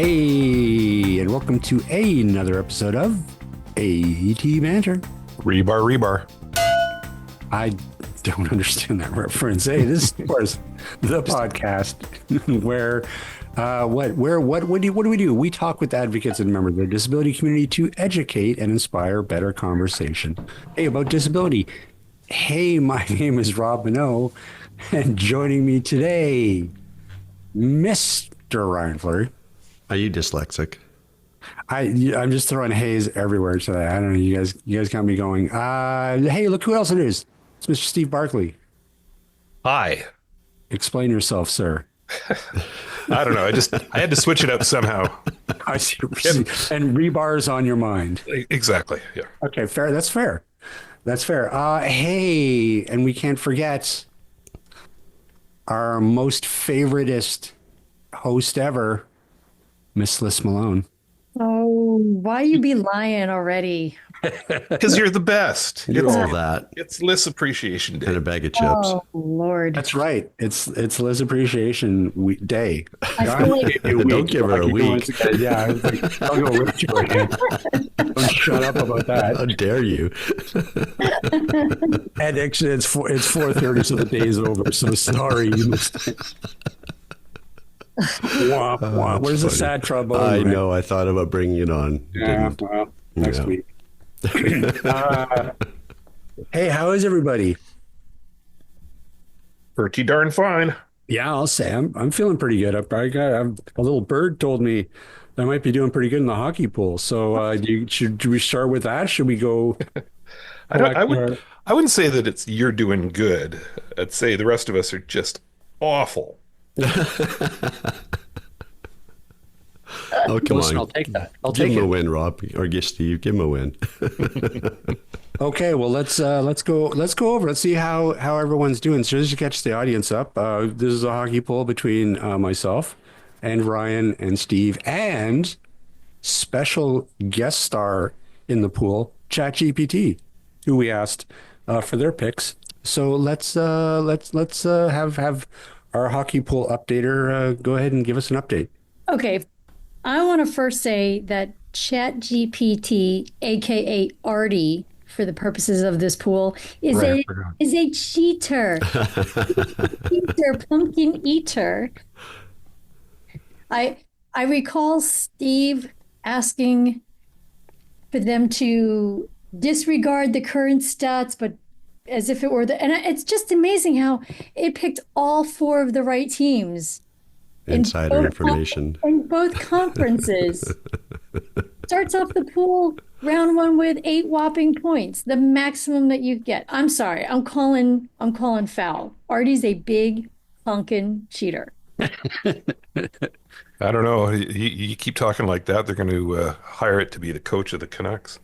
Hey, and welcome to another episode of AET Banter. Rebar. I don't understand that reference. Hey, this is, of course, the podcast where what do we do? We talk with advocates and members of the disability community to educate and inspire better conversation. Hey, about disability. Hey, my name is Rob Minot, and joining me today, Mr. Ryan Fleury. Are you dyslexic? I'm just throwing haze everywhere today. I don't know. You guys got me going. Hey, look who else it is. It's Mr. Steve Barkley. Hi. Explain yourself, sir. I don't know. I had to switch it up somehow. I see. And rebar's on your mind. Exactly. Yeah. Okay, fair. That's fair. Hey, and we can't forget our most favoritist host ever, Miss Liz Malone. Oh, why you be lying already? Because you're the best. You're all that. It's Liz Appreciation Day. And a bag of chips. Oh, Lord. That's right. It's Liz Appreciation Day. I feel like Don't give her a week. Yeah, I was like, I'll go with you again. Don't shut up about that. How dare you? And actually, it's 4:30, so the day's over. So sorry, you must. Womp, womp. Where's the sad trouble? I know. I thought about bringing it on. Yeah, well, next week. Hey, how is everybody? Pretty darn fine. Yeah, I'll say I'm feeling pretty good. A little bird told me I might be doing pretty good in the hockey pool. So should we start with that? Should we go? I wouldn't say that it's you're doing good. I'd say the rest of us are just awful. Oh, come Listen, on. I'll take that. I'll Give take him it. a win, Rob. Or Steve. Give him a win. Okay, well let's go over. Let's see how everyone's doing. So just to catch the audience up, this is a hockey poll between myself and Ryan and Steve and special guest star in the pool, ChatGPT, who we asked for their picks. So let's have our hockey pool updater go ahead and give us an update. okay. I want to first say that ChatGPT, aka Artie, for the purposes of this pool, is a cheater. Cheater, pumpkin eater. I recall Steve asking for them to disregard the current stats, but as if it were and it's just amazing how it picked all four of the right teams. Insider information. In both conferences. Starts off the pool round one with 8 whopping points, the maximum that you get. I'm sorry, I'm calling foul. Artie's a big honkin' cheater. I don't know. You keep talking like that, they're going to hire it to be the coach of the Canucks.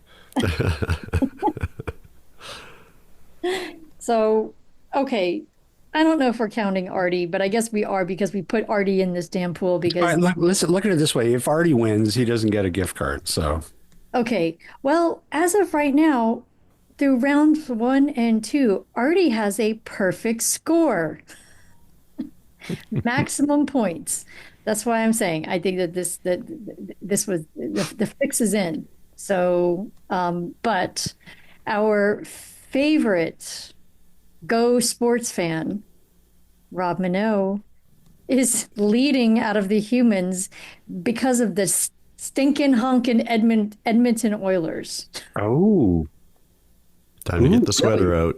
So, okay. I don't know if we're counting Artie, but I guess we are because we put Artie in this damn pool because... All right, listen, look at it this way. If Artie wins, he doesn't get a gift card, so... Okay, well, as of right now, through rounds 1 and 2, Artie has a perfect score. Maximum points. That's why I'm saying I think that this was the fix is in. So, but our favorite Go sports fan, Rob Minot, is leading out of the humans because of the stinking honkin' Edmonton Oilers. Oh. Time to get the sweater out.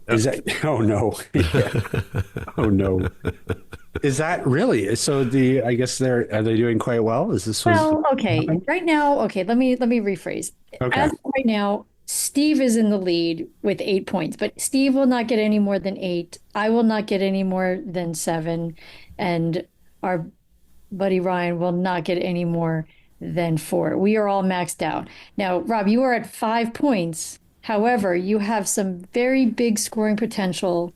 Is that? Oh no! Oh no! Is that really? So I guess are they doing quite well? Is this? Well, okay. Right now, okay. Let me rephrase. Okay. As of right now, Steve is in the lead with 8 points, but Steve will not get any more than 8. I will not get any more than 7, and our buddy Ryan will not get any more than 4. We are all maxed out. Now, Rob, you are at 5 points. However, you have some very big scoring potential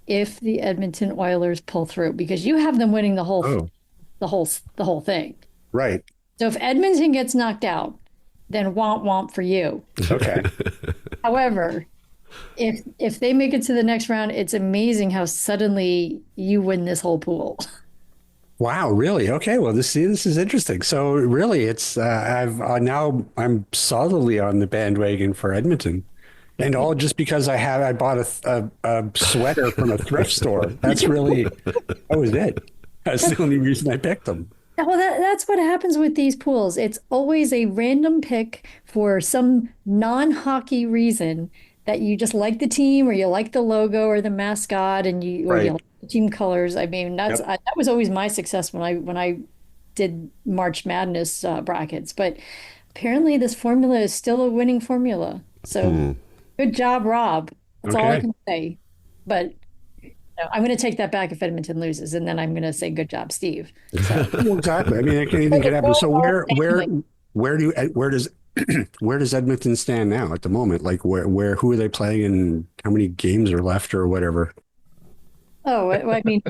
if the Edmonton Oilers pull through because you have them winning the whole thing. Right. So if Edmonton gets knocked out, then womp womp for you. Okay. However, if they make it to the next round, it's amazing how suddenly you win this whole pool. Wow, really? Okay, well, this is interesting. So really, it's I've now I'm solidly on the bandwagon for Edmonton, and all just because I bought a sweater from a thrift store. That was it. That's the only reason I picked them. Well, that's what happens with these pools. It's always a random pick for some non-hockey reason that you just like the team or you like the logo or the mascot and you Right. like the team colors. I mean, Yep. that was always my success when I did March Madness brackets. But apparently, this formula is still a winning formula. So good job, Rob. That's all I Okay. can say. But no, I'm going to take that back if Edmonton loses, and then I'm going to say good job, Steve. So. Well, exactly. I mean, anything could happen. So where does where does Edmonton stand now at the moment? Like who are they playing and how many games are left or whatever? Oh, I mean,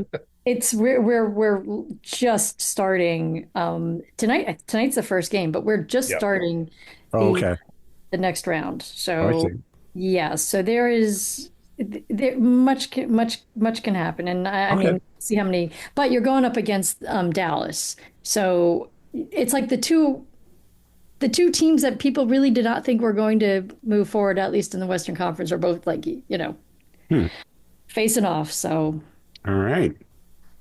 we're just starting tonight. Tonight's the first game, but we're just Yep. starting Oh, the okay. the next round. Oh, I So see. yeah, so there much can happen, and I Okay. mean, see how many. But you're going up against Dallas, so it's like the two teams that people really did not think were going to move forward, at least in the Western Conference, are both like Hmm. facing off. So All right.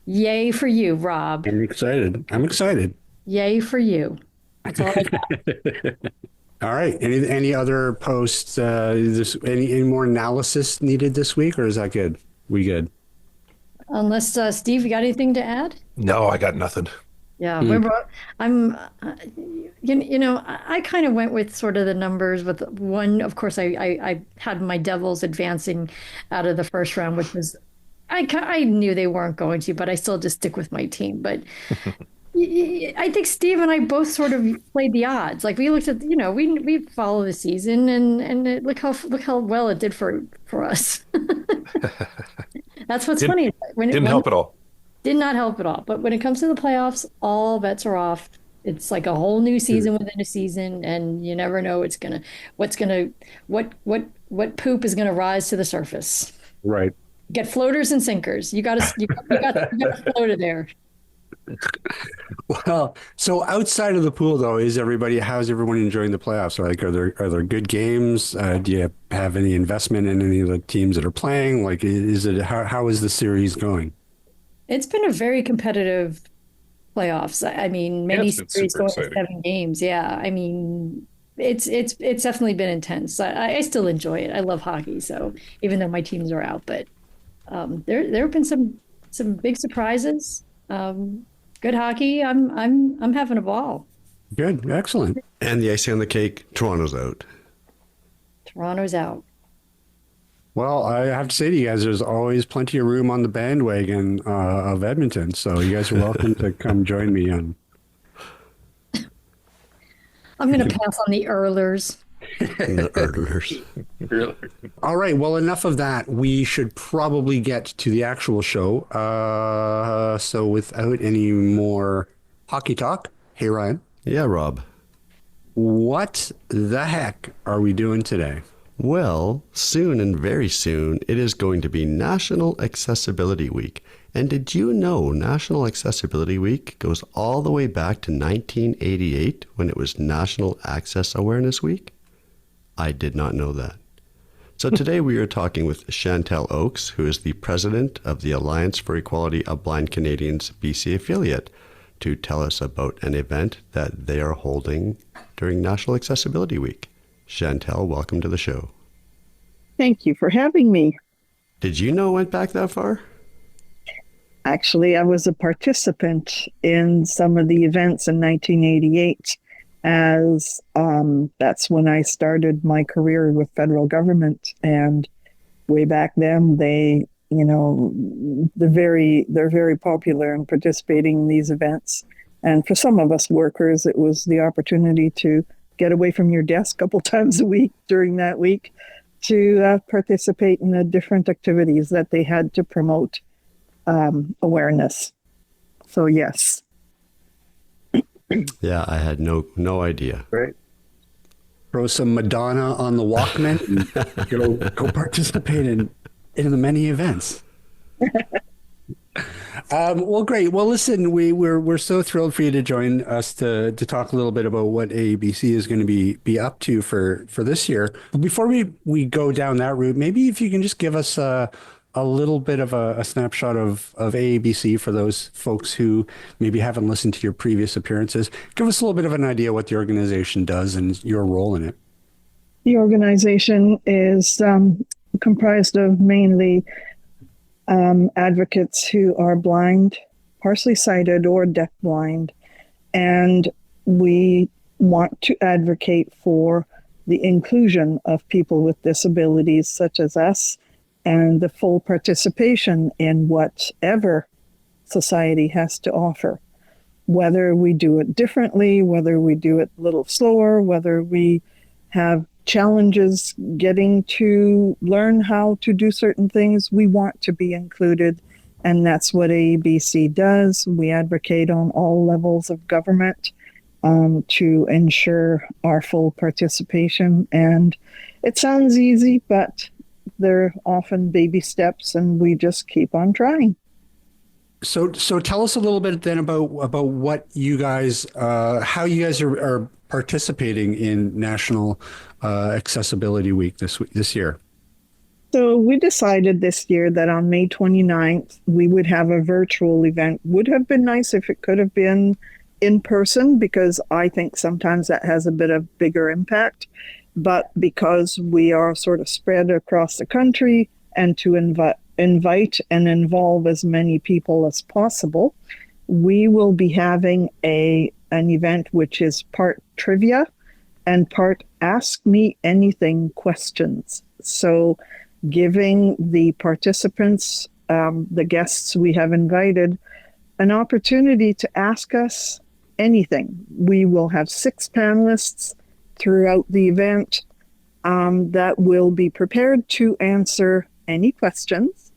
yay for you, Rob. I'm excited. I'm excited. Yay for you. That's all I got. All right. Any other posts? Any more analysis needed this week, or is that good? We good? Unless Steve, you got anything to add? No, I got nothing. Yeah, I'm. I kind of went with sort of the numbers. With one, of course, I had my Devils advancing out of the first round, which was I knew they weren't going to, but I still just stick with my team. But I think Steve and I both sort of played the odds. Like we looked at, we follow the season and look how well it did for us. That's what's Didn't funny. didn't help at all. Did not help at all. But when it comes to the playoffs, all bets are off. It's like a whole new season within a season, and you never know what poop is gonna rise to the surface. Right. Get floaters and sinkers. You got a floater there. Well, so outside of the pool, though, how's everyone enjoying the playoffs? Like, are there good games? Do you have any investment in any of the teams that are playing? Like, how is the series going? It's been a very competitive playoffs. I mean, Yeah, many it's been series super going to exciting. 7 games. Yeah, I mean, it's definitely been intense. I still enjoy it. I love hockey, so even though my teams are out, but there have been some big surprises. Good hockey. I'm having a ball. Good, excellent. And the icing on the cake, Toronto's out. Toronto's out. Well, I have to say to you guys, there's always plenty of room on the bandwagon of Edmonton, so you guys are welcome to come join me on. I'm going to pass on the Oilers. And the Oilers. Really? All right, well, enough of that. We should probably get to the actual show. So without any more hockey talk, hey, Ryan, Yeah, Rob. what the heck are we doing today? Well, soon and very soon, it is going to be National Accessibility Week. And did you know National Accessibility Week goes all the way back to 1988 when it was National Access Awareness Week? I did not know that. So today we are talking with Chantal Oakes, who is the president of the Alliance for Equality of Blind Canadians BC affiliate, to tell us about an event that they are holding during National Accessibility Week. Chantal, welcome to the show. Thank you for having me. Did you know it went back that far? Actually, I was a participant in some of the events in 1988, as that's when I started my career with federal government. And way back then, they're very popular in participating in these events. And for some of us workers, it was the opportunity to get away from your desk a couple times a week during that week to participate in the different activities that they had to promote awareness. So yes. Yeah, I had no idea. Right. Throw some Madonna on the Walkman and go participate in the many events. Well, great. Well, listen, we're so thrilled for you to join us to talk a little bit about what AEBC is going to be up to for this year. But before we go down that route, maybe if you can just give us a little bit of a snapshot of AEBC for those folks who maybe haven't listened to your previous appearances. Give us a little bit of an idea what the organization does and your role in it. The organization is comprised of mainly advocates who are blind, partially sighted, or deafblind. And we want to advocate for the inclusion of people with disabilities such as us and the full participation in whatever society has to offer. Whether we do it differently, whether we do it a little slower, whether we have challenges getting to learn how to do certain things, we want to be included, and that's what AEBC does. We advocate on all levels of government to ensure our full participation, and it sounds easy, but they're often baby steps, and we just keep on trying. So tell us a little bit then about what you guys, how you guys are participating in National Accessibility Week this year. So we decided this year that on May 29th, we would have a virtual event. Would have been nice if it could have been in person, because I think sometimes that has a bit of bigger impact. But because we are sort of spread across the country and to invite and involve as many people as possible, we will be having an event which is part trivia and part ask me anything questions. So giving the participants, the guests we have invited, an opportunity to ask us anything. We will have 6 panelists throughout the event that will be prepared to answer any questions.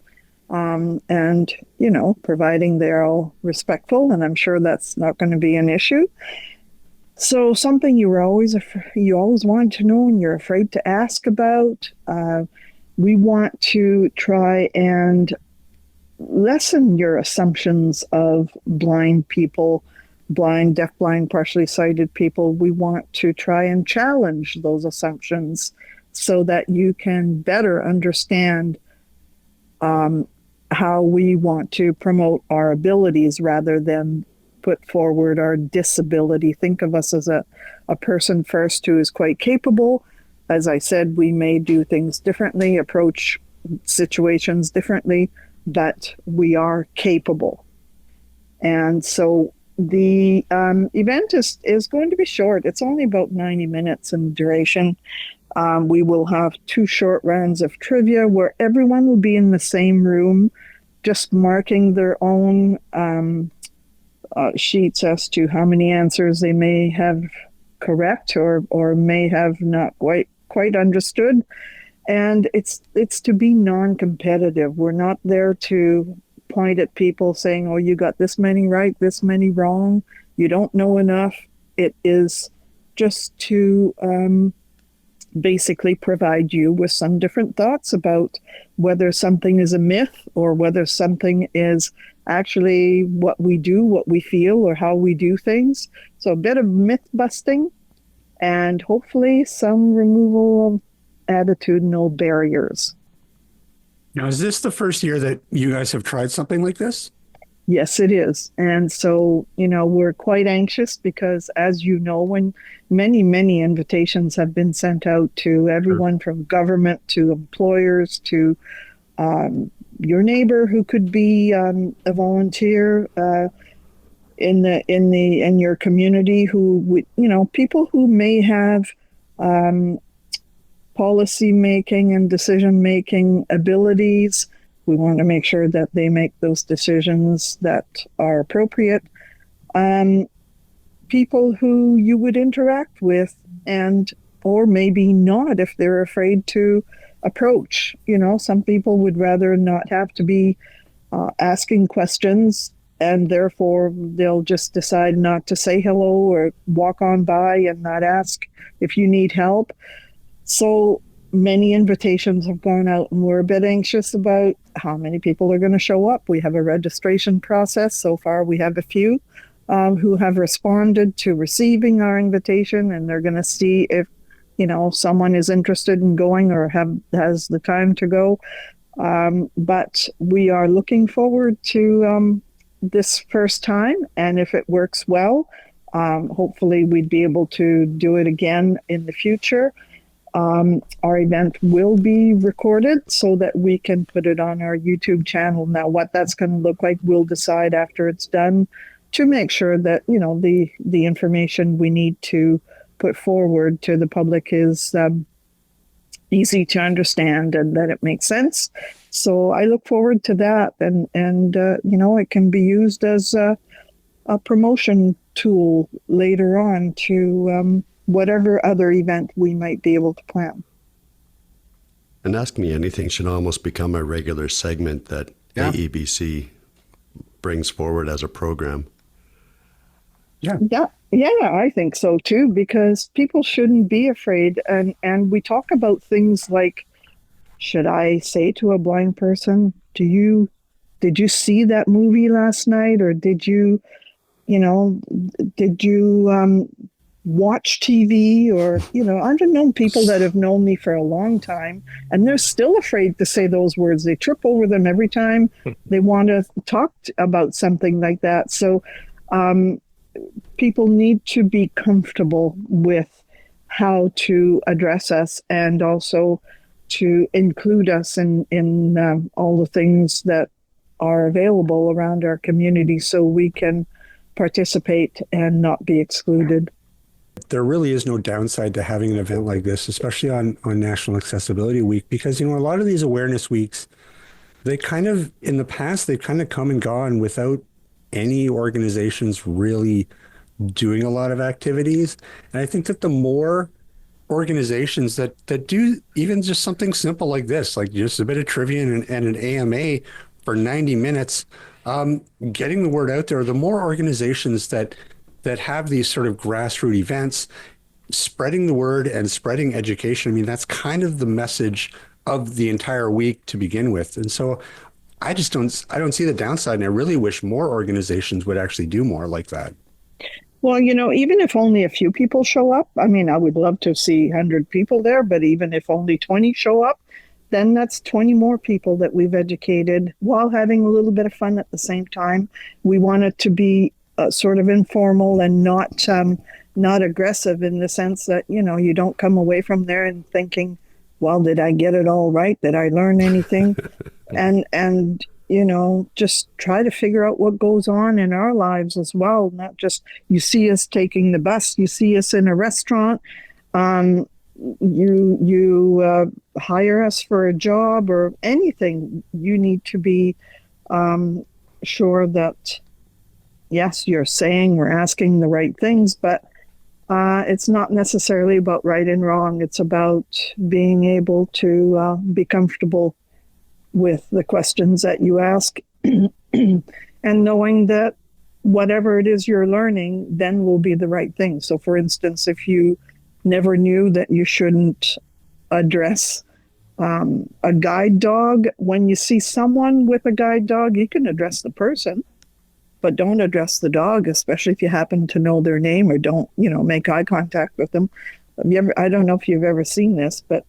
And, you know, providing they're all respectful, and I'm sure that's not going to be an issue. So something you always wanted to know and you're afraid to ask about, we want to try and lessen your assumptions of blind people, blind, deafblind, partially sighted people. We want to try and challenge those assumptions so that you can better understand how we want to promote our abilities rather than put forward our disability. Think of us as a person first who is quite capable. As I said, we may do things differently, approach situations differently, but we are capable. And so the event is going to be short. It's only about 90 minutes in duration. We will have 2 short rounds of trivia where everyone will be in the same room, just marking their own sheets as to how many answers they may have correct or may have not quite understood. And it's to be non-competitive. We're not there to point at people saying, oh, you got this many right, this many wrong, you don't know enough. It is just to basically provide you with some different thoughts about whether something is a myth or whether something is actually what we do, what we feel, or how we do things. So a bit of myth busting and hopefully some removal of attitudinal barriers. Now, is this the first year that you guys have tried something like this? Yes, it is. And so, you know, we're quite anxious because, as you know, when many invitations have been sent out to everyone from government to employers to your neighbor who could be a volunteer in your community, who, you know, people who may have policy making and decision making abilities. We want to make sure that they make those decisions that are appropriate. People who you would interact with or maybe not if they're afraid to approach. You know, some people would rather not have to be asking questions, and therefore they'll just decide not to say hello or walk on by and not ask if you need help. So Many invitations have gone out, and we're a bit anxious about how many people are going to show up. We have a registration process. So far, we have a few who have responded to receiving our invitation, and they're going to see if, someone is interested in going or has the time to go. But we are looking forward to this first time, and if it works well, hopefully we'd be able to do it again in the future. Our event will be recorded so that we can put it on our YouTube channel. Now, what that's going to look like, we'll decide after it's done, to make sure that, the information we need to put forward to the public is easy to understand and that it makes sense. So I look forward to that, and it can be used as a promotion tool later on to whatever other event we might be able to plan. And Ask Me Anything should almost become a regular segment that AEBC brings forward as a program. Yeah, I think so too, because people shouldn't be afraid. And we talk about things like, should I say to a blind person, did you see that movie last night? Or did you watch TV? Or, I've known people that have known me for a long time, and they're still afraid to say those words. They trip over them every time they want to talk about something like that. So people need to be comfortable with how to address us, and also to include us in all the things that are available around our community, so we can participate and not be excluded. There really is no downside to having an event like this, especially on National Accessibility Week, because, a lot of these awareness weeks, they kind of, in the past, they've kind of come and gone without any organizations really doing a lot of activities. And I think that the more organizations that do even just something simple like this, like just a bit of trivia and an AMA for 90 minutes, getting the word out there, the more organizations that have these sort of grassroots events, spreading the word and spreading education. I mean, that's kind of the message of the entire week to begin with. And so I don't see the downside. And I really wish more organizations would actually do more like that. Well, even if only a few people show up, I mean, I would love to see 100 people there, but even if only 20 show up, then that's 20 more people that we've educated while having a little bit of fun at the same time. We want it to be sort of informal and not aggressive, in the sense that, you don't come away from there and thinking, well, did I get it all right? Did I learn anything? and just try to figure out what goes on in our lives as well. Not just, you see us taking the bus, you see us in a restaurant, you hire us for a job or anything. You need to be sure that, yes, you're saying we're asking the right things, but it's not necessarily about right and wrong. It's about being able to be comfortable with the questions that you ask and knowing that whatever it is you're learning then will be the right thing. So, for instance, if you never knew that you shouldn't address a guide dog, when you see someone with a guide dog, you can address the person, but don't address the dog, especially if you happen to know their name, or don't, make eye contact with them. I don't know if you've ever seen this, but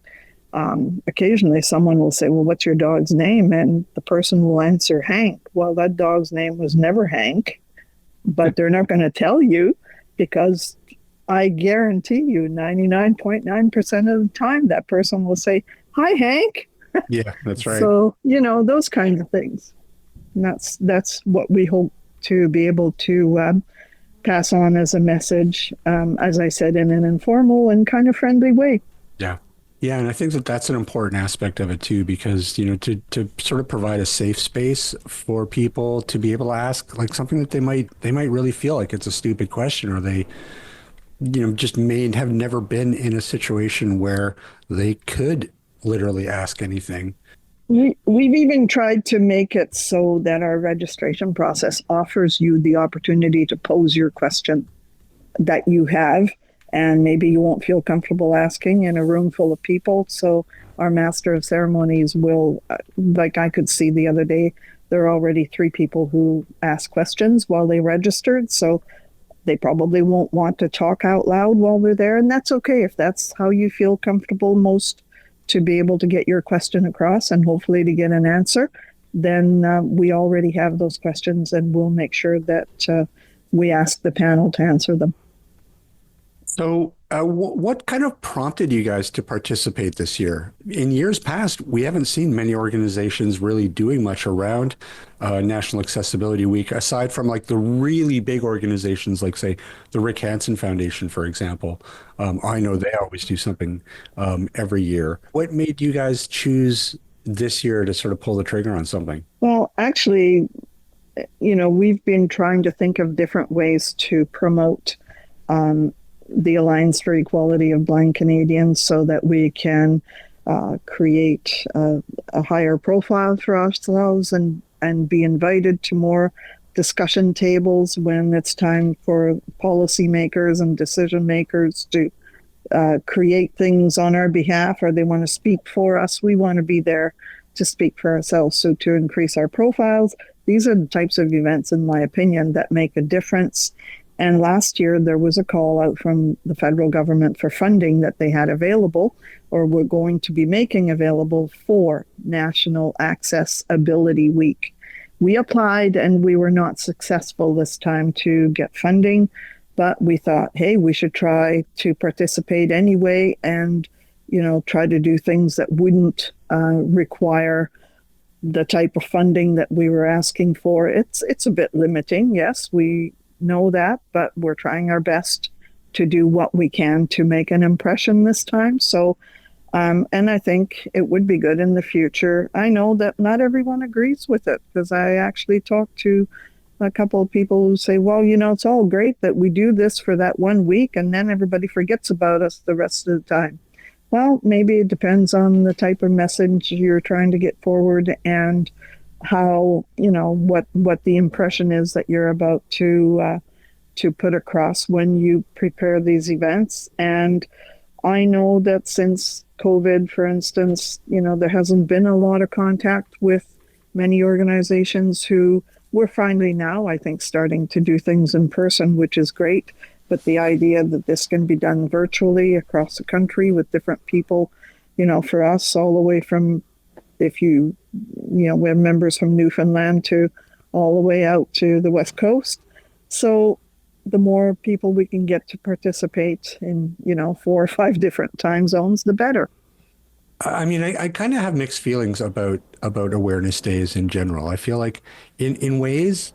occasionally someone will say, well, what's your dog's name? And the person will answer Hank. Well, that dog's name was never Hank, but they're not going to tell you, because I guarantee you 99.9% of the time that person will say, hi, Hank. Yeah, that's right. So, those kinds of things. And that's what we hope to be able to pass on as a message, as I said, in an informal and kind of friendly way. Yeah. Yeah, and I think that that's an important aspect of it too, because, to sort of provide a safe space for people to be able to ask like something that they might really feel like it's a stupid question, or they, just may have never been in a situation where they could literally ask anything. We've even tried to make it so that our registration process offers you the opportunity to pose your question that you have, and maybe you won't feel comfortable asking in a room full of people. So our master of ceremonies will, like I could see the other day, there are already 3 people who asked questions while they registered. So they probably won't want to talk out loud while they're there. And that's okay if that's how you feel comfortable most to be able to get your question across and hopefully to get an answer. Then we already have those questions and we'll make sure that we ask the panel to answer them. So, what kind of prompted you guys to participate this year? In years past, we haven't seen many organizations really doing much around National Accessibility Week, aside from like the really big organizations, like say the Rick Hansen Foundation, for example. I know they always do something every year. What made you guys choose this year to sort of pull the trigger on something? Well, actually, we've been trying to think of different ways to promote the Alliance for Equality of Blind Canadians so that we can create a higher profile for ourselves and be invited to more discussion tables when it's time for policymakers and decision makers to create things on our behalf, or they want to speak for us. We want to be there to speak for ourselves. So to increase our profiles, these are the types of events, in my opinion, that make a difference. And last year, there was a call out from the federal government for funding that they had available or were going to be making available for National AccessAbility Week. We applied and we were not successful this time to get funding, but we thought, hey, we should try to participate anyway and, try to do things that wouldn't require the type of funding that we were asking for. It's a bit limiting, yes, we know that, but we're trying our best to do what we can to make an impression this time. So, and I think it would be good in the future. I know that not everyone agrees with it because I actually talked to a couple of people who say, well, it's all great that we do this for that 1 week and then everybody forgets about us the rest of the time. Well, maybe it depends on the type of message you're trying to get forward and how, what the impression is that you're about to put across when you prepare these events. And I know that since COVID, for instance, there hasn't been a lot of contact with many organizations who we're finally now, I think, starting to do things in person, which is great. But the idea that this can be done virtually across the country with different people, for us all the way from, if we have members from Newfoundland to all the way out to the West Coast. So the more people we can get to participate in, 4 or 5 different time zones, the better. I mean, I kind of have mixed feelings about awareness days in general. I feel like in ways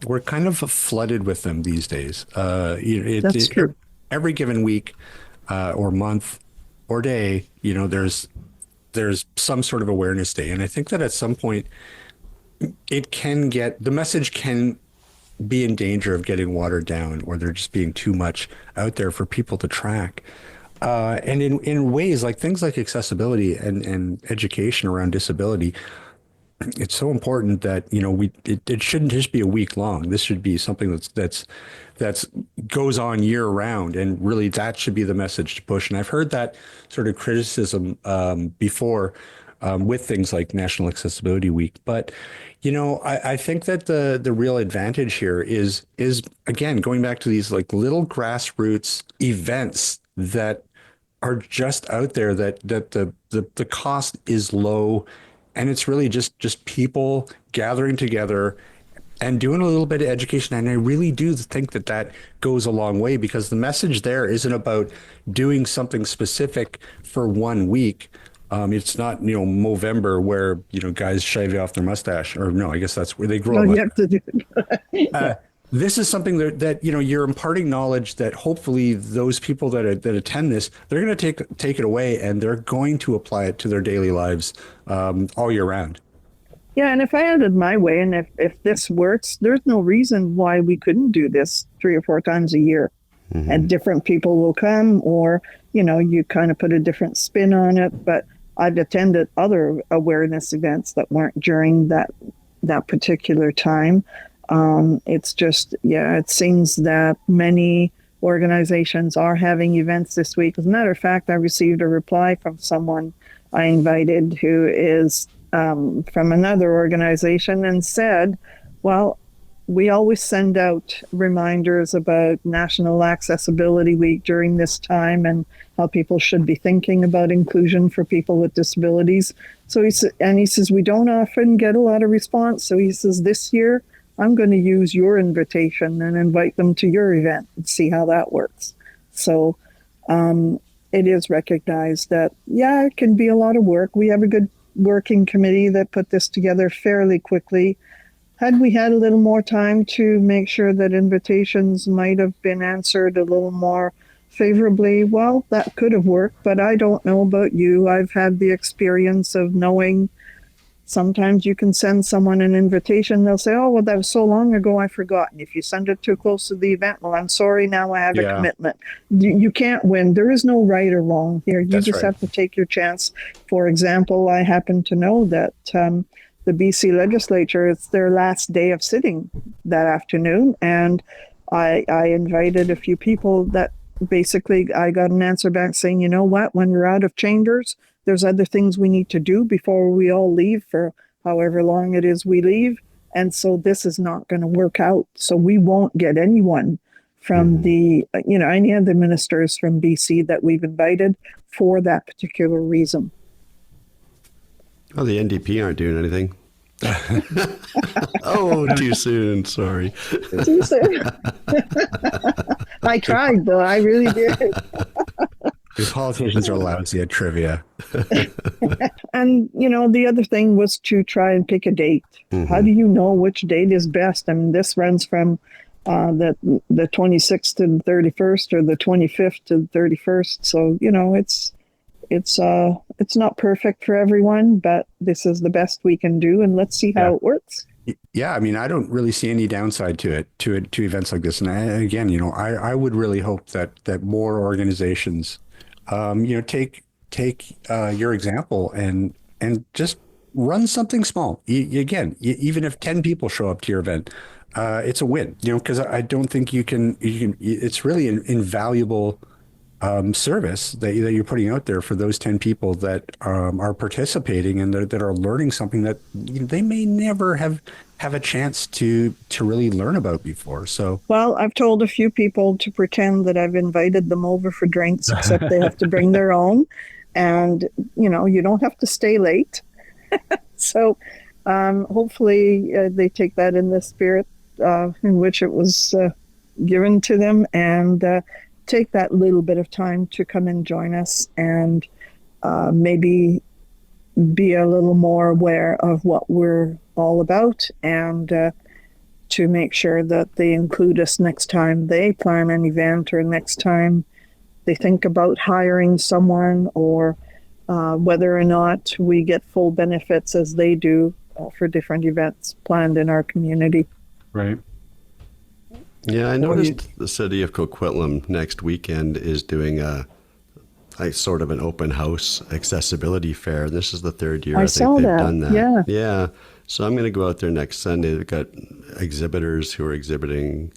we're kind of flooded with them these days. That's true. Every given week or month or day, there's some sort of awareness day. And I think that at some point the message can be in danger of getting watered down, or there just being too much out there for people to track. And in ways like things like accessibility and education around disability, it's so important that, it shouldn't just be a week long. This should be something that's goes on year round. And really that should be the message to push. And I've heard that sort of criticism before with things like National Accessibility Week. But, I think that the real advantage here is again, going back to these like little grassroots events that are just out there, that the cost is low. And it's really just people gathering together and doing a little bit of education. And I really do think that goes a long way, because the message there isn't about doing something specific for 1 week. It's not, Movember where, guys shave off their mustache, or no, I guess that's where they grow. No, you have to do it. This is something that you're imparting knowledge that hopefully those people that attend this, they're going to take it away and they're going to apply it to their daily lives all year round. Yeah, and if I had it my way, and if this works, there's no reason why we couldn't do this 3 or 4 times a year. Mm-hmm. And different people will come, or, you kind of put a different spin on it. But I've attended other awareness events that weren't during that particular time. It's just, it seems that many organizations are having events this week. As a matter of fact, I received a reply from someone I invited who is from another organization and said, well, we always send out reminders about National Accessibility Week during this time and how people should be thinking about inclusion for people with disabilities. So he says, we don't often get a lot of response. So he says, this year, I'm going to use your invitation and invite them to your event and see how that works. So it is recognized that, yeah, it can be a lot of work. We have a good working committee that put this together fairly quickly. Had we had a little more time to make sure that invitations might have been answered a little more favorably, well, that could have worked, but I don't know about you. I've had the experience of knowing sometimes you can send someone an invitation. They'll say, oh, well, that was so long ago, I forgot. And if you send it too close to the event, well, I'm sorry, now I have a commitment. You can't win. There is no right or wrong here. You just have to take your chance. For example, I happen to know that the BC legislature, it's their last day of sitting that afternoon. And I invited a few people that basically I got an answer back saying, you know what, when we're out of chambers, there's other things we need to do before we all leave for however long it is we leave. And so this is not going to work out. So we won't get anyone from any of the ministers from BC that we've invited for that particular reason. Oh, the NDP aren't doing anything. Oh, too soon. Sorry. Too soon. I tried, though. I really did. The politicians are lousy at trivia. And, the other thing was to try and pick a date. How do you know which date is best? I mean, this runs from the 26th to the 31st or the 25th to the 31st. So, it's not perfect for everyone, but this is the best we can do, and let's see how it works. Yeah, I mean, I don't really see any downside to events like this. And I would really hope that more organizations, take your example and just run something small. Even if 10 people show up to your event, it's a win. Because I don't think you can. It's really an invaluable service that you're putting out there for those 10 people that are participating and that are learning something that they may never have a chance to really learn about before. So, well, I've told a few people to pretend that I've invited them over for drinks, except they have to bring their own. And, you don't have to stay late. So hopefully they take that in the spirit in which it was given to them, and take that little bit of time to come and join us and maybe be a little more aware of what we're all about, and to make sure that they include us next time they plan an event or next time they think about hiring someone, or whether or not we get full benefits as they do for different events planned in our community. Right. Yeah, I noticed the city of Coquitlam next weekend is doing a sort of an open house accessibility fair. This is the third year I think they've done that. Yeah. So I'm going to go out there next Sunday. They've got exhibitors who are exhibiting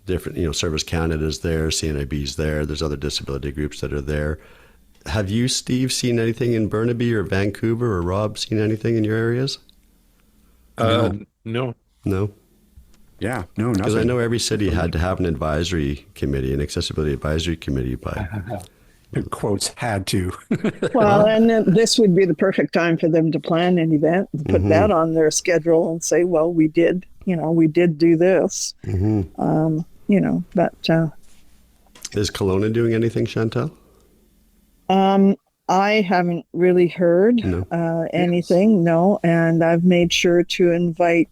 different, Service Canada's there, CNIB's there. There's other disability groups that are there. Have you, Steve, seen anything in Burnaby or Vancouver, or Rob, seen anything in your areas? No. No? Yeah, no, nothing. Because I know every city had to have an advisory committee, an accessibility advisory committee, but in quotes, had to. Well, and this would be the perfect time for them to plan an event, put that on their schedule and say, well, we did do this. But is Kelowna doing anything, Chantal? I haven't really heard anything, no. And I've made sure to invite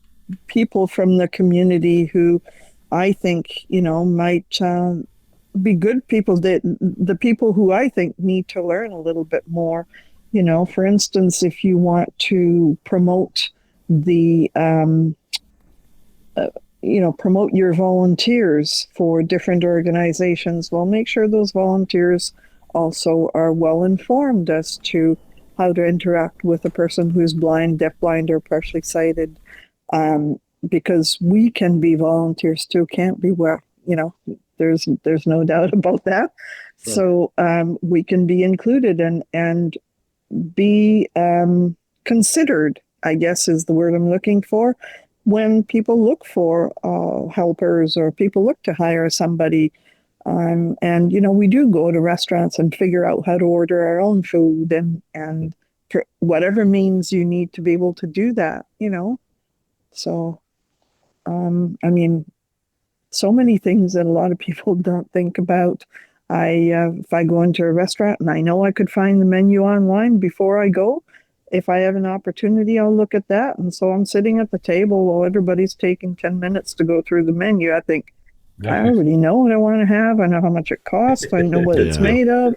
people from the community who I think, might be good people, the people who I think need to learn a little bit more. For instance, if you want to promote promote your volunteers for different organizations, well, make sure those volunteers also are well informed as to how to interact with a person who's blind, deafblind, or partially sighted. Because we can be volunteers too, can't be? Well, There's no doubt about that. Right. So we can be included and be considered, I guess is the word I'm looking for, when people look for helpers or people look to hire somebody. And, we do go to restaurants and figure out how to order our own food and for whatever means you need to be able to do that, So, so many things that a lot of people don't think about. If I go into a restaurant and I know I could find the menu online before I go, if I have an opportunity, I'll look at that. And so I'm sitting at the table while everybody's taking 10 minutes to go through the menu. I think, I already know what I want to have. I know how much it costs. I know what it's made of.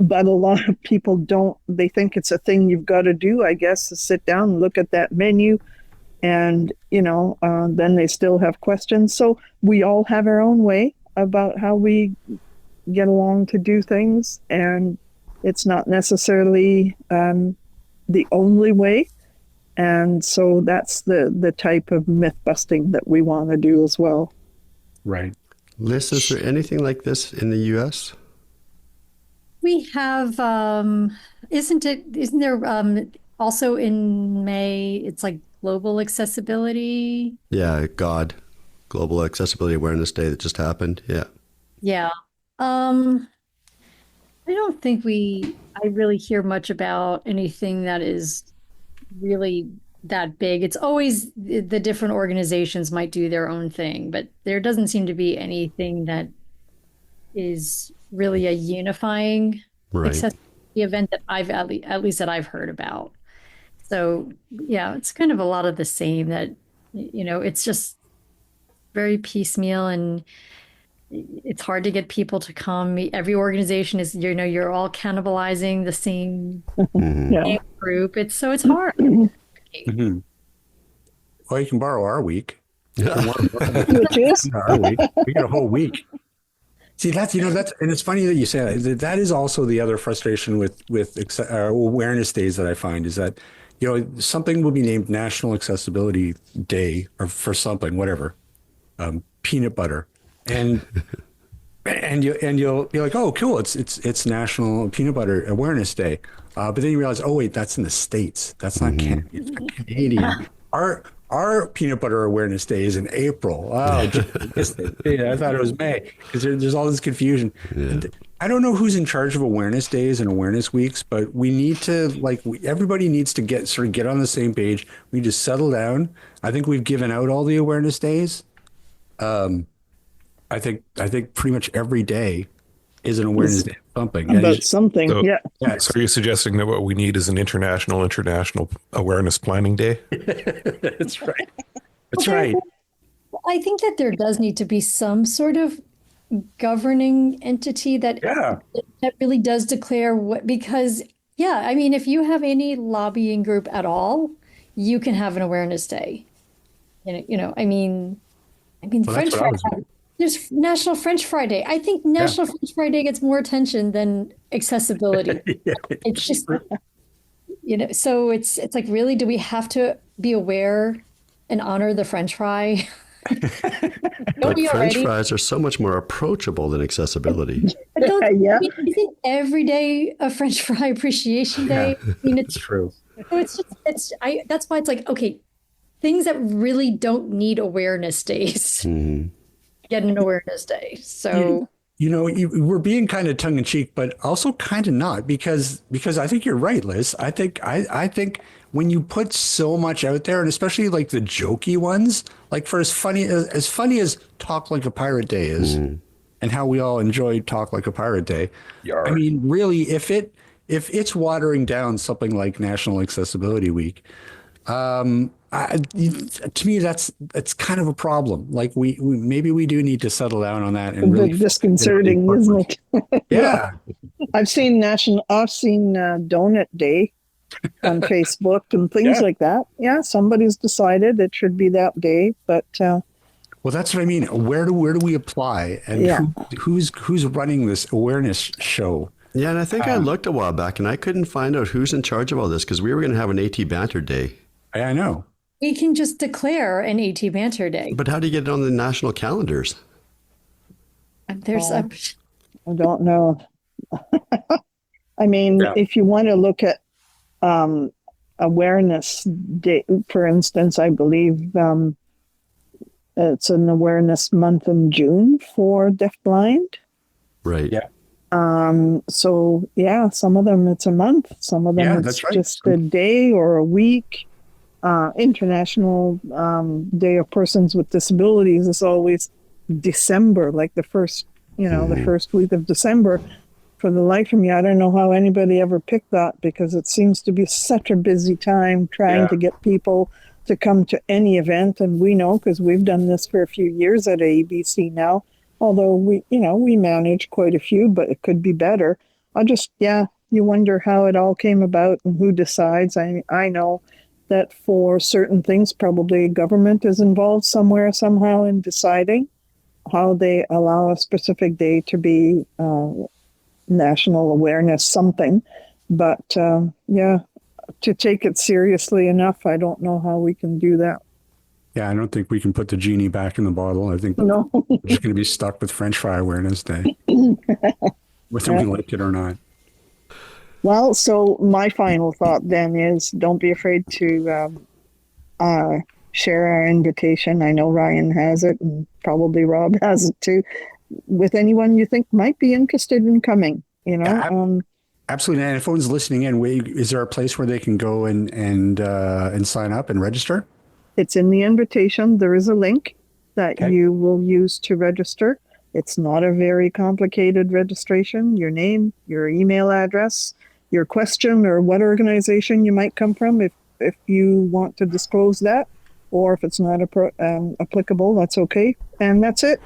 But a lot of people don't. They think it's a thing you've got to do, I guess, to sit down and look at that menu. And, then they still have questions. So we all have our own way about how we get along to do things. And it's not necessarily the only way. And so that's the type of myth busting that we want to do as well. Right. Liz, is there anything like this in the U.S.? We have, isn't there also in May, it's like Global Accessibility? Yeah, Global Accessibility Awareness Day that just happened. Yeah. Yeah. I don't think I really hear much about anything that is really that big. It's always the different organizations might do their own thing, but there doesn't seem to be anything that is really a unifying accessibility event that at least that I've heard about. So yeah, it's kind of a lot of the same that, it's just very piecemeal and it's hard to get people to come. Every organization is, you're all cannibalizing the same group. It's hard. Mm-hmm. Well, you can borrow our week. Which is our week. We get a whole week. See, that's and it's funny that you say that. That is also the other frustration with awareness days that I find is that, something will be named National Accessibility Day or for something, whatever, peanut butter. And you'll be like, oh, cool, it's National Peanut Butter Awareness Day, but then you realize, oh wait, that's in the States. That's not Canada. It's Canadian. Our Peanut Butter Awareness Day is in April. Oh, I thought it was May because there's all this confusion. Yeah. I don't know who's in charge of awareness days and awareness weeks, but we need to everybody needs to get on the same page. We just settle down. I think we've given out all the awareness days. I think pretty much every day is an awareness day of something. About something, so, yeah. So are you suggesting that what we need is an international awareness planning day? That's right. That's right. I think that there does need to be some sort of governing entity that really does declare because if you have any lobbying group at all, you can have an awareness day. French fries. There's National French Fry Day. I think National French Fry Day gets more attention than accessibility. It's just, so it's like, really, do we have to be aware and honor the French fry? But French fries are so much more approachable than accessibility. Isn't every day a French Fry Appreciation Day? It's true. So that's why it's like, okay, things that really don't need awareness days. Mm-hmm. Get an awareness day. So we're being kind of tongue in cheek, but also kind of not because I think you're right, Liz. I think when you put so much out there, and especially like the jokey ones, like for as funny as Talk Like a Pirate Day is, and how we all enjoy Talk Like a Pirate Day. I mean, really, if it's watering down something like National Accessibility Week, to me, that's kind of a problem. Like we maybe we do need to settle down on that and really disconcerting, isn't it? Yeah. I've seen Donut Day on Facebook and things like that. Yeah, somebody's decided it should be that day, but well, that's what I mean. Where do we apply, and who's running this awareness show? Yeah, and I think I looked a while back and I couldn't find out who's in charge of all this because we were going to have an AT Banter Day. I know. We can just declare an AT Banter Day. But how do you get it on the national calendars? There's I don't know. I mean, Yeah. if you want to look at um, awareness day, for instance, I believe it's an awareness month in June for deafblind. Right. Yeah. So yeah, some of them it's a month, some of them Yeah, it's that's right. just a day or a week. International Day of Persons with Disabilities is always December, like the first, the first week of December. For the life of me, I don't know how anybody ever picked that because it seems to be such a busy time trying Yeah. to get people to come to any event. And we know because we've done this for a few years at AEBC now, although we manage quite a few, but it could be better. You wonder how it all came about and who decides. I know that for certain things, probably government is involved somewhere, somehow in deciding how they allow a specific day to be national awareness something. But to take it seriously enough, I don't know how we can do that. Yeah, I don't think we can put the genie back in the bottle. I think No. we're just going to be stuck with French Fry Awareness Day, whether we like it or not. Well, so my final thought then is don't be afraid to share our invitation. I know Ryan has it and probably Rob has it too, with anyone you think might be interested in coming, Yeah, absolutely. And if anyone's listening in, is there a place where they can go and sign up and register? It's in the invitation. There is a link that you will use to register. It's not a very complicated registration. Your name, your email address, your question, or what organization you might come from, if you want to disclose that, or if it's not applicable, that's okay. And that's it.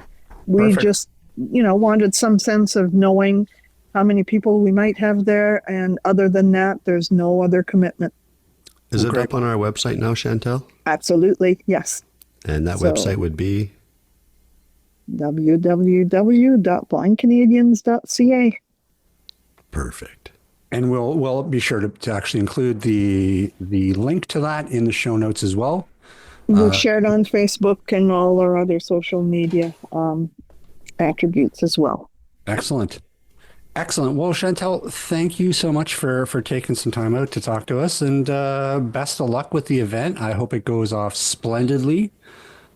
We Perfect. just, wanted some sense of knowing how many people we might have there. And other than that, there's no other commitment. Is it Great. up on our website now, Chantal? Absolutely, yes. And that website would be? www.blindcanadians.ca. Perfect. And we'll be sure to actually include the link to that in the show notes as well. We'll share it on Facebook and all our other social media attributes as well. Excellent. Well, Chantal, thank you so much for taking some time out to talk to us, and best of luck with the event. I hope it goes off splendidly.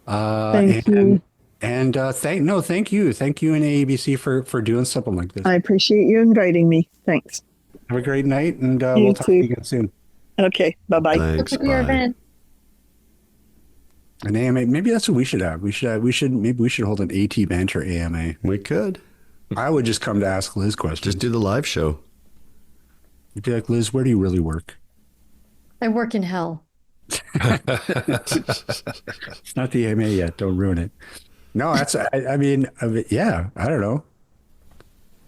Thank you. And thank you. Thank you and AEBC for doing something like this. I appreciate you inviting me. Thanks. Have a great night, and we'll talk to you again soon. Okay, bye-bye. Thanks. for your Bye. event. An AMA, maybe that's what we should have. We should hold an AT Banter AMA. We could. I would just come to ask Liz questions. Just do the live show. You'd be like, Liz, where do you really work? I work in hell. It's not the AMA yet. Don't ruin it. No, I don't know.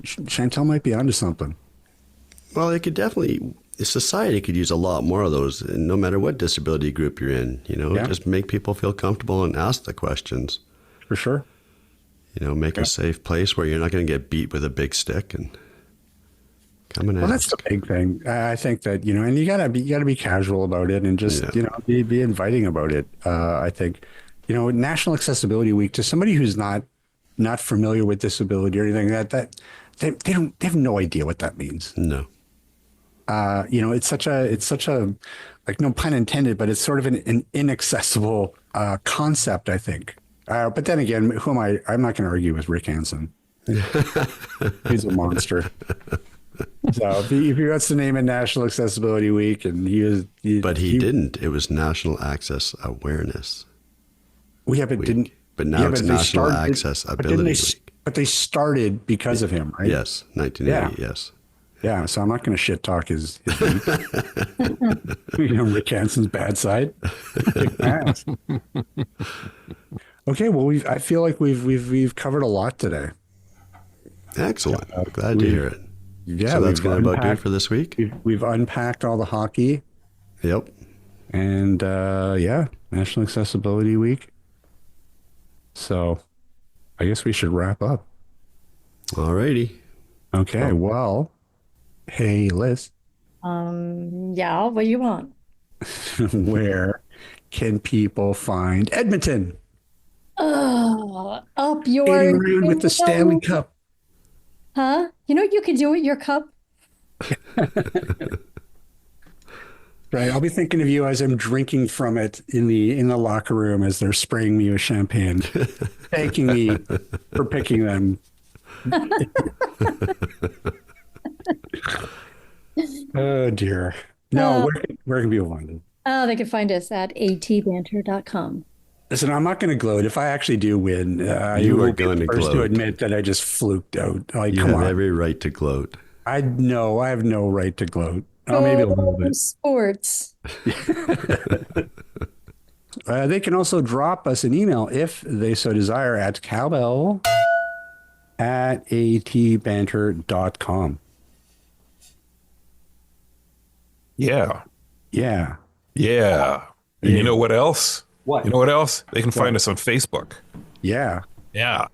Chantal might be onto something. Well, society could use a lot more of those, no matter what disability group you're in, just make people feel comfortable and ask the questions. For sure. Make a safe place where you're not going to get beat with a big stick and come and ask. Well, that's the big thing. I think that, and you gotta be casual about it and just, be inviting about it. I think, National Accessibility Week, to somebody who's not familiar with disability or anything that they have no idea what that means. No. It's such a, like, no pun intended, but it's sort of an inaccessible concept, I think. But then again, who am I? I'm not going to argue with Rick Hansen. He's a monster. So if he wants to name it National Accessibility Week, and but he didn't. It was National Access Awareness. Didn't. But now it's National Accessibility Week. But they started because of him, right? Yes, 1980. Yes. Yeah, so I'm not going to shit talk his Rick Hansen's bad side. Okay, well, I feel like we've covered a lot today. Excellent. Glad to hear it. Yeah, so that's going to about do it for this week. We've unpacked all the hockey. Yep. And National Accessibility Week. So I guess we should wrap up. All righty. Okay, well, hey, Liz. Yeah, what do you want? Where can people find Edmonton? Oh, up your Skating around with the Stanley Cup. Huh? You know what you could do with your cup? Right. I'll be thinking of you as I'm drinking from it in the locker room as they're spraying me with champagne, thanking me for picking them. Oh dear. No, where can people find it? Oh, they can find us at atbanter.com. Listen, I'm not going to gloat. If I actually do win, You will are be going the to first to gloat. admit that I just fluked out. Like, You come have on. every right to gloat. I know I have no right to gloat. Oh, maybe a little bit. Sports. They can also drop us an email if they so desire at cowbell@atbanter.com. Yeah. Yeah. Yeah. And you know what else? What? You know what else? They can find us on Facebook. Yeah. Yeah.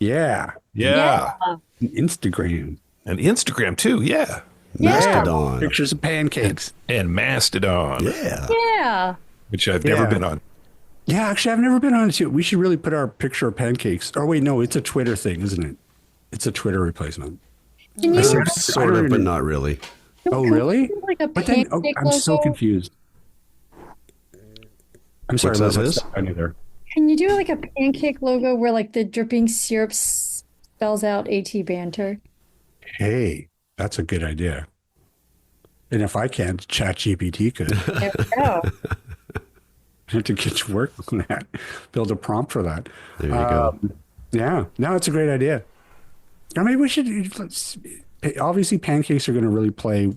Yeah. Yeah. Instagram. And Instagram too. Yeah. Mastodon. Pictures of pancakes. And Mastodon, Yeah. Yeah. which I've never Yeah. been on. Yeah, actually, I've never been on it too. We should really put our picture of pancakes. Oh, wait, no, it's a Twitter thing, isn't it? It's a Twitter replacement. Can you Sort of, but not really. Oh, really? do like a But then, pancake I'm so logo? confused. I'm sorry, What's that, Liz. Liz? I knew there. Can you do like a pancake logo where like the dripping syrup spells out AT Banter? Hey, that's a good idea. And if I can't, ChatGPT could. There we go. I have to get to work on that. Build a prompt for that. There you go. Yeah, no, it's a great idea. Or maybe we should. Obviously, pancakes are going to really play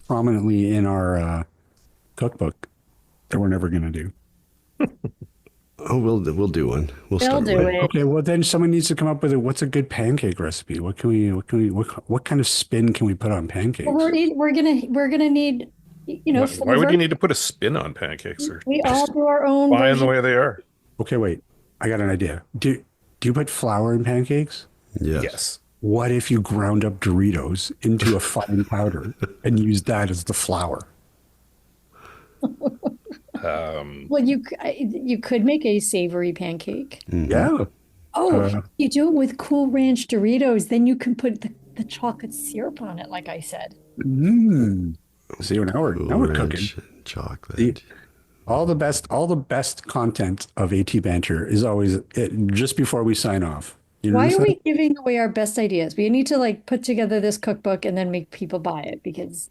prominently in our cookbook that we're never going to do. Oh, we'll do one. We'll They'll start do with it. Okay, well then someone needs to come up with what's a good pancake recipe. What kind of spin can we put on pancakes? We're gonna need, you know, Why would you need to put a spin on pancakes? Or we all do our own fine the version. way they are. Okay, wait. I got an idea. Do you put flour in pancakes? Yes. Yes. What if you ground up Doritos into a fine powder and use that as the flour? Well, you could make a savory pancake. Yeah. Oh, you do it with Cool Ranch Doritos, then you can put the chocolate syrup on it, like I said. See, now we're cooking. Ranch and chocolate. See, all the best content of AT Banter is always just before we sign off. You Why notice are that? we giving away our best ideas? We need to like put together this cookbook and then make people buy it because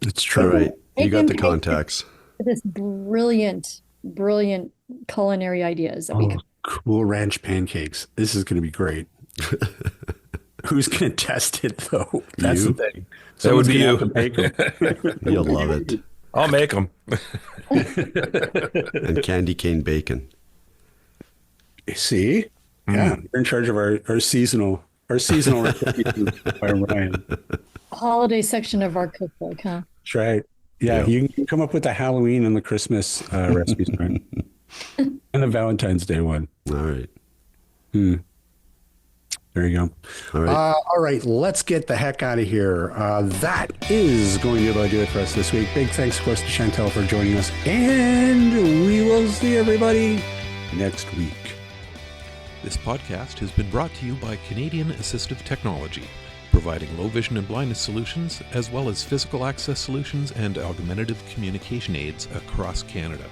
It's All true. right. You Make got the them- contacts. this brilliant culinary ideas that we could. Cool Ranch pancakes. This is going to be great. Who's going to test it though? That's You. the thing. That would be you. Someone's gonna have to make 'em. You'll love it. I'll make them. And candy cane bacon. See? Yeah, we're in charge of our seasonal recipes by Ryan. Holiday section of our cookbook, huh? That's right. Yeah, you can come up with the Halloween and the Christmas recipes, Ryan. And the Valentine's Day one. All right. There you go. All right. All right, let's get the heck out of here. That is going to about do it for us this week. Big thanks, of course, to Chantal for joining us. And we will see everybody next week. This podcast has been brought to you by Canadian Assistive Technology, providing low vision and blindness solutions, as well as physical access solutions and augmentative communication aids across Canada.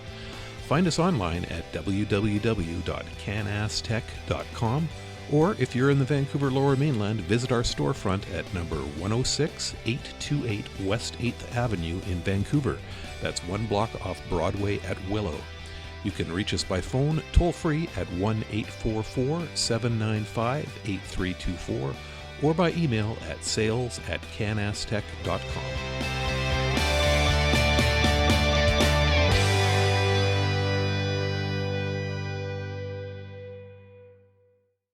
Find us online at www.canastech.com, or if you're in the Vancouver Lower Mainland, visit our storefront at number 106 828 West 8th Avenue in Vancouver. That's one block off Broadway at Willow. You can reach us by phone toll-free at 1-844-795-8324 or by email at sales@canastech.com.